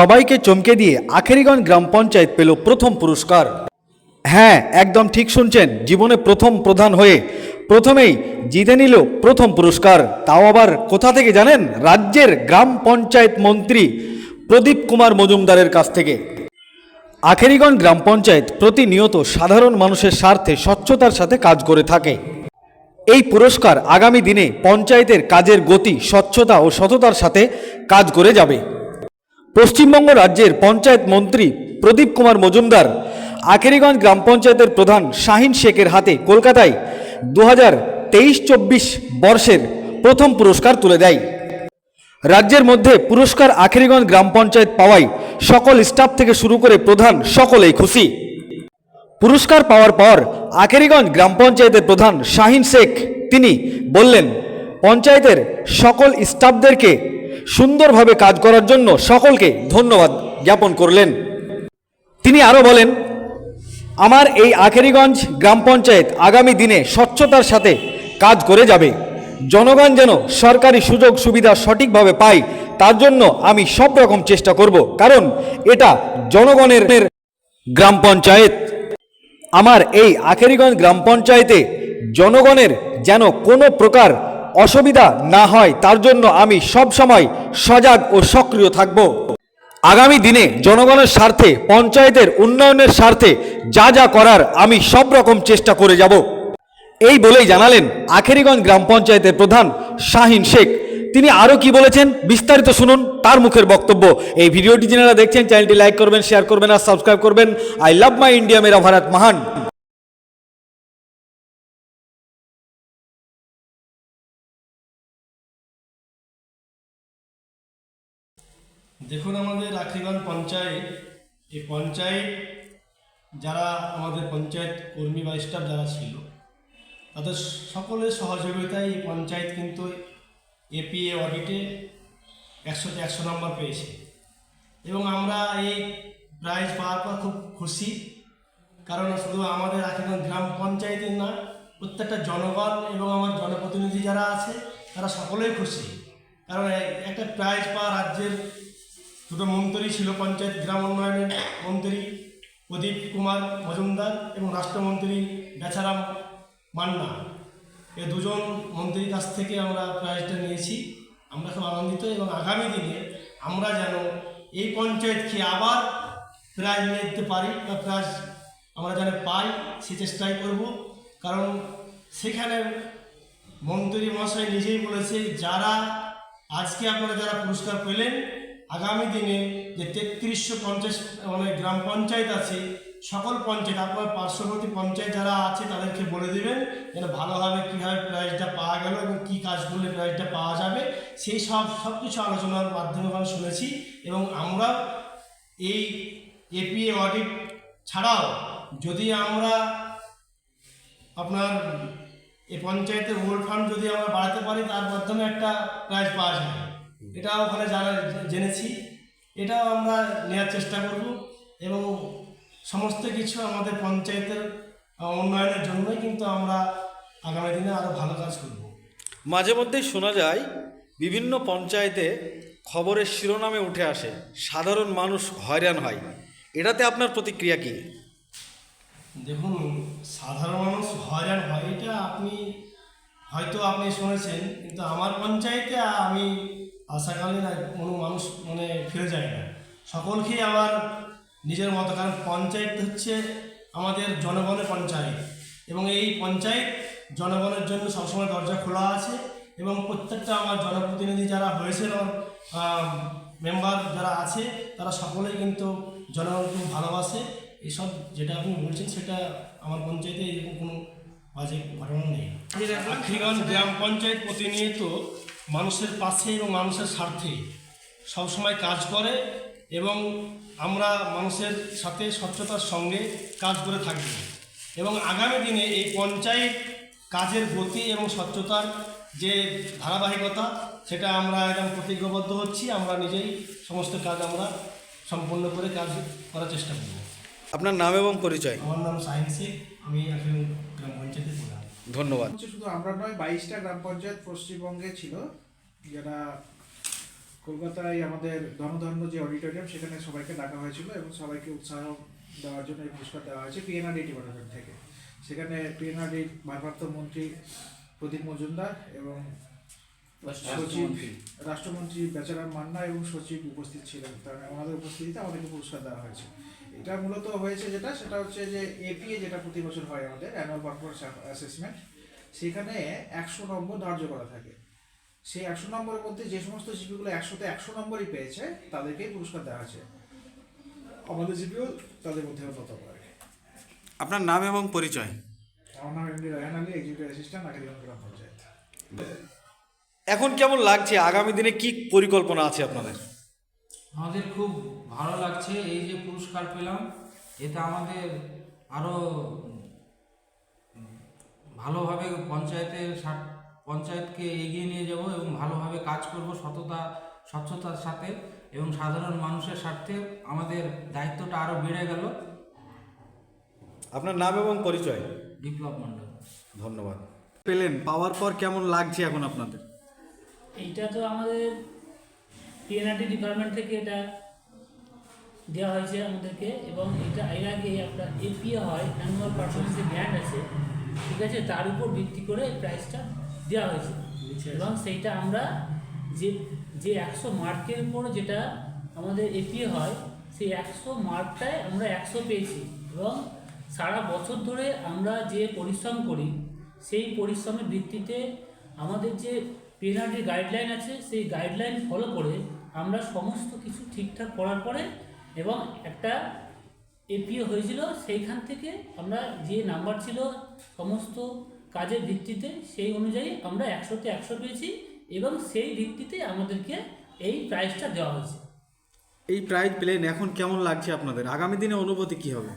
সবাইকে চমকে দিয়ে আখেরিগঞ্জ গ্রাম পঞ্চায়েত পেল প্রথম পুরস্কার। হ্যাঁ, একদম ঠিক শুনছেন, জীবনে প্রথম প্রধান হয়ে প্রথমেই জিতে নিল প্রথম পুরস্কার। তাও আবার কোথা থেকে জানেন? রাজ্যের গ্রাম পঞ্চায়েত মন্ত্রী প্রদীপ কুমার মজুমদারের কাছ থেকে। আখেরিগঞ্জ গ্রাম পঞ্চায়েত প্রতিনিয়ত সাধারণ মানুষের স্বার্থে স্বচ্ছতার সাথে কাজ করে থাকে। এই পুরস্কার আগামী দিনে পঞ্চায়েতের কাজের গতি, স্বচ্ছতা ও সততার সাথে কাজ করে যাবে। পশ্চিমবঙ্গ রাজ্যের পঞ্চায়েত মন্ত্রী প্রদীপ কুমার মজুমদার আখেরিগঞ্জ গ্রাম পঞ্চায়েতের প্রধান শাহিন শেখের হাতে কলকাতায় 2023-24 বর্ষের প্রথম পুরস্কার তুলে দেয়। রাজ্যের মধ্যে পুরস্কার আখেরিগঞ্জ গ্রাম পঞ্চায়েত পাওয়ায় সকল স্টাফ থেকে শুরু করে প্রধান সকলেই খুশি। পুরস্কার পাওয়ার পর আখেরিগঞ্জ গ্রাম পঞ্চায়েতের প্রধান শাহিন শেখ তিনি বললেন, পঞ্চায়েতের সকল স্টাফদেরকে সুন্দরভাবে কাজ করার জন্য সকলকে ধন্যবাদ জ্ঞাপন করলেন। তিনি আরও বলেন, আমার এই আখেরিগঞ্জ গ্রাম পঞ্চায়েত আগামী দিনে স্বচ্ছতার সাথে কাজ করে যাবে। জনগণ যেন সরকারি সুযোগ সুবিধা সঠিকভাবে পায় তার জন্য আমি সব রকম চেষ্টা করব, কারণ এটা জনগণের গ্রাম পঞ্চায়েত। আমার এই আখেরিগঞ্জ গ্রাম পঞ্চায়েতে জনগণের যেন কোনো প্রকার অসুবিধা না হয় তার জন্য আমি সব সময় সজাগ ও সক্রিয় থাকব। আগামী দিনে জনগণের স্বার্থে, পঞ্চায়েতের উন্নয়নের স্বার্থে যা যা করার আমি সব রকম চেষ্টা করে যাব। এই বলেই জানালেন আখেরিগঞ্জ গ্রাম পঞ্চায়েতের প্রধান শাহিন শেখ। তিনি আরও কি বলেছেন বিস্তারিত শুনুন তার মুখের বক্তব্য। এই ভিডিওটি যারা দেখছেন চ্যানেলটি লাইক করবেন, শেয়ার করবেন আর সাবস্ক্রাইব করবেন। আই লাভ মাই ইন্ডিয়া, মেরা ভারত মহান। দেখুন, আমাদের আখেরিগঞ্জ পঞ্চায়েত, এই পঞ্চায়েত যারা আমাদের পঞ্চায়েত কর্মী বা স্টাফ যারা ছিল তাদের সকলের সহযোগিতায় এই পঞ্চায়েত কিন্তু এপিএ অডিটে 100তে 100 নম্বর পেয়েছে এবং আমরা এই প্রাইজ পাওয়ার পর খুব খুশি। কারণ শুধু আমাদের আখেরিগঞ্জ গ্রাম পঞ্চায়েতের না, প্রত্যেকটা জনগণ এবং আমার জনপ্রতিনিধি যারা আছে তারা সকলেই খুশি। কারণ একটা প্রাইজ পাওয়া, রাজ্যের দুটো মন্ত্রী ছিল, পঞ্চায়েত গ্রাম উন্নয়নের মন্ত্রী প্রদীপ কুমার মজুমদার এবং রাষ্ট্রমন্ত্রী বেচারাম মান্না, এই দুজন মন্ত্রীর কাছ থেকে আমরা প্রাইজটা নিয়েছি। আমরা খুব আনন্দিত এবং আগামী দিনে আমরা যেন এই পঞ্চায়েতকে আবার প্রাইজ নিয়ে দিতে পারি বা প্রাইজ আমরা যেন পাই সে চেষ্টাই করব। কারণ সেখানে মন্ত্রী মহাশয় নিজেই বলেছে, যারা আজকে আপনারা যারা পুরস্কার পেলেন, আগামী দিনে যে 3350 মানে গ্রাম পঞ্চায়েত আছে, সকল পঞ্চায়েত আপনার পার্শ্ববর্তী পঞ্চায়েত যারা আছে তাদেরকে বলে দেবেন যেন ভালোভাবে কীভাবে প্রাইজটা পাওয়া গেল এবং কী কাজ করলে প্রাইজটা পাওয়া যাবে, সেই সব কিছু আলোচনার মাধ্যমে আমরা শুনেছি। এবং আমরা এই এপিএ অডিট ছাড়াও যদি আমরা আপনার এই পঞ্চায়েতের ওল্ড ফান্ড যদি আমরা বাড়াতে পারি তার মাধ্যমে একটা প্রাইজ পাওয়া যায়, এটাও ওখানে যারা জেনেছি, এটাও আমরা নেওয়ার চেষ্টা করব এবং সমস্ত কিছু আমাদের পঞ্চায়েতের উন্নয়নের জন্যই কিন্তু আমরা আগামী দিনে আরও ভালো কাজ করব। মাঝে মধ্যেই শোনা যায় বিভিন্ন পঞ্চায়েতে খবরের শিরোনামে উঠে আসে সাধারণ মানুষ হয়রান হয়, এটাতে আপনার প্রতিক্রিয়া কী? দেখুন, সাধারণ মানুষ হয়রান হয় এটা আপনি শুনেছেন, কিন্তু আমার পঞ্চায়েতে আমি আশাকালীন কোনো মানুষ ফিরে যায় না, সকলকেই আমার নিজের মতো। কারণ পঞ্চায়েত হচ্ছে আমাদের জনগণের পঞ্চায়েত এবং এই পঞ্চায়েত জনগণের জন্য সবসময় দরজা খোলা আছে এবং প্রত্যেকটা আমার জনপ্রতিনিধি যারা হয়েছিল, মেম্বার যারা আছে, তারা সকলেই কিন্তু জনগণকে ভালোবাসে। এইসব যেটা আপনি বলছেন সেটা আমার পঞ্চায়েতে এরকম কোনো বাজে ঘটনা নেই। আখেরিগঞ্জ গ্রাম পঞ্চায়েত প্রতিনিয়ত মানুষের পাশে এবং মানুষের স্বার্থে সবসময় কাজ করে এবং আমরা মানুষের সাথে স্বচ্ছতার সঙ্গে কাজ করে থাকব এবং আগামী দিনে এই পঞ্চায়েত কাজের গতি এবং স্বচ্ছতার যে ধারাবাহিকতা সেটা আমরা একদম প্রতিজ্ঞাবদ্ধ হচ্ছি। আমরা নিজেই সমস্ত কাজ আমরা সম্পূর্ণ করে কাজ করার চেষ্টা করব। আপনার নাম এবং পরিচয়? আমার নাম শাহিন শেখ, আমি আখেরিগঞ্জ গ্রাম পঞ্চায়েতের প্রধান। ধন্যবাদ। শুধু আমরা নয়, 22টা গ্রাম পঞ্চায়েত পশ্চিমবঙ্গে ছিল যারা কলকাতায় আমাদের ধনধন্য যে অডিটোরিয়াম সেখানে সবাইকে ডাকা হয়েছিল এবং সবাইকে উৎসাহ দেওয়ার জন্য এই পুরস্কার দেওয়া হয়েছে পিএনআরডি ডিপার্টমেন্ট থেকে। সেখানে পিএনআরডির ভারপ্রাপ্ত মন্ত্রী প্রদীপ মজুমদার এবং সচিব রাষ্ট্রমন্ত্রী বেচারাম মান্না এবং সচিব উপস্থিত ছিলেন। তার ওনাদের উপস্থিতিতে আমাদেরকে পুরস্কার দেওয়া হয়েছে। এটা মূলত হয়েছে সেটা হচ্ছে যে এপিএ যেটা প্রতি বছর হয় আমাদের অ্যানুয়াল পারফরমেন্স অ্যাসেসমেন্ট, সেখানে 100 নম্বর ধার্য করা থাকে। সেই 100 নম্বরের মধ্যে যে সমস্ত জিপিগুলো 100তে 100 নম্বরই পেয়েছে তাদেরকেই পুরস্কার দেওয়া হয়েছে। আমাদের জিপিও তাদের মধ্যে অন্যতম আর কি। আপনার নাম এবং পরিচয়? আমার নাম MD Raihan Ali, executive assistant Akhiran gram panchayat. এখন কেমন লাগছে? আগামী দিনে কি পরিকল্পনা আছে আপনাদের? আমাদের খুব ভালো লাগছে এই যে পুরস্কার পেলাম, এতে আমাদের আরও ভালোভাবে পঞ্চায়েতকে এগিয়ে নিয়ে যাব এবং ভালোভাবে কাজ করব স্বচ্ছতার সাথে এবং সাধারণ মানুষের স্বার্থে আমাদের দায়িত্বটা আরও বেড়ে গেল। আপনার নাম এবং পরিচয়? বিপ্লব মণ্ডল। ধন্যবাদ। পেলেন, পাওয়ার পর কেমন লাগছে এখন আপনাদের? এইটা তো আমাদের পিএনআরটি ডিপার্টমেন্ট থেকে এটা দেওয়া হয়েছে আমাদেরকে, এবং এটা এর আগে একটা এপিএ হয়, অ্যানুয়াল পারফরমেন্সের গ্র্যান্ড আছে, ঠিক আছে, তার উপর ভিত্তি করে এই প্রাইজটা দেওয়া হয়েছে। এবং সেইটা আমরা যে 100 মার্কের উপর যেটা আমাদের এপিএ হয়, সেই 100 মার্কটায় আমরা 100 পেয়েছি। এবং সারা বছর ধরে আমরা যে পরিশ্রম করি, সেই পরিশ্রমের ভিত্তিতে আমাদের যে পিএনআরডির গাইডলাইন আছে, সেই গাইডলাইন ফলো করে আমরা সমস্ত কিছু ঠিকঠাক করার পরে এবং একটা এপিও হয়েছিল, সেইখান থেকে আমরা যে নাম্বার ছিল সমস্ত কাজের ভিত্তিতে সেই অনুযায়ী আমরা 100তে 100 পেয়েছি এবং সেই ভিত্তিতে আমাদেরকে এই প্রাইজটা দেওয়া হয়েছে। এই প্রাইজ পেলেন, এখন কেমন লাগছে আপনাদের? আগামী দিনে অনুভূতি কি হবে?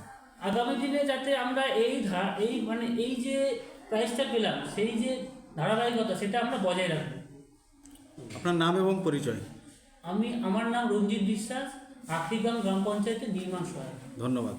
আগামী দিনে যাতে আমরা এই যে প্রাইজটা পেলাম, সেই যে ধারাবাহিকতা সেটা আমরা বজায় রাখবো। আপনার নাম এবং পরিচয়? আমার নাম রঞ্জিত বিশ্বাস, আখরিগাঁও গ্রাম পঞ্চায়েতের নির্মাণ সহায়ক। ধন্যবাদ।